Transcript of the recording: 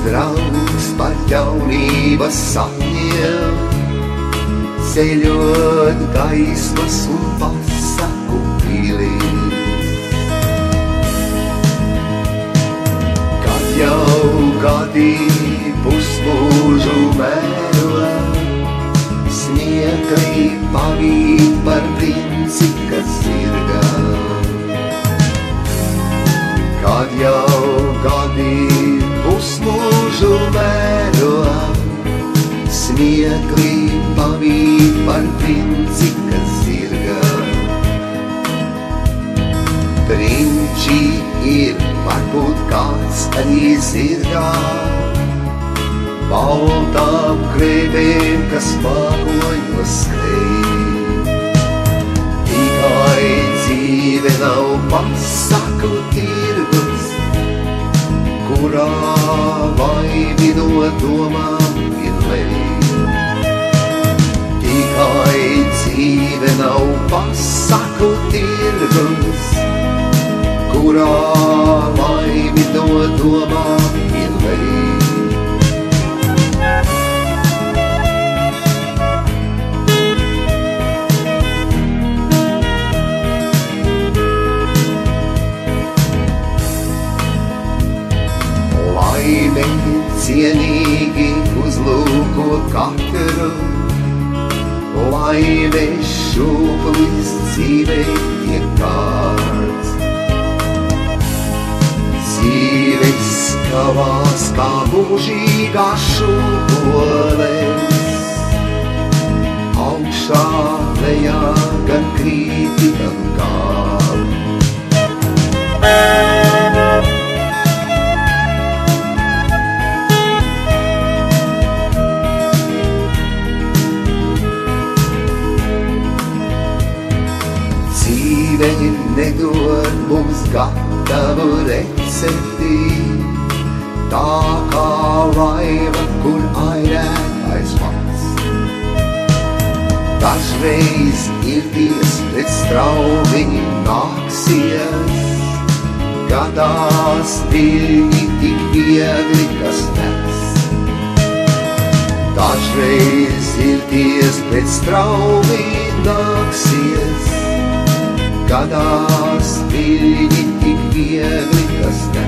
draugs par jaunības sapņiem, ceļot gaismas un pasaku pilis. Kad jau gadi pusmūžu mēro, snieglī pavīt par princi, kas zirgā. Kad jau gadi pusmūžu mēro, snieglī pavīt par princi, kas zirgā. Prinči ir varbūt kāds arī zirgā, baltām krēbēm, kas mākoņos skrēj. Tikai dzīve nav pasaku tirgus, kurā laimi no domām ir lej. Tikai dzīve nav pasaku tirgus, kurā laimi no domām ir lej. Laime cienīgi uzlūko katru, laime šūpulis dzīvei tiek kārts. Dzīve skavās kā mūžīgā šūpoles, augšā lejā gan krīti, gan kāp. Dzīve nedod mums gatavu recepti, tā kā laiva, kur airētais pats. Dažreiz irties pret straumi nāksies, gadās viļņi tik viegli, kas nes. Dažreiz irties pret straumi nāksies, gadās viļņi tik viegli, kas nes.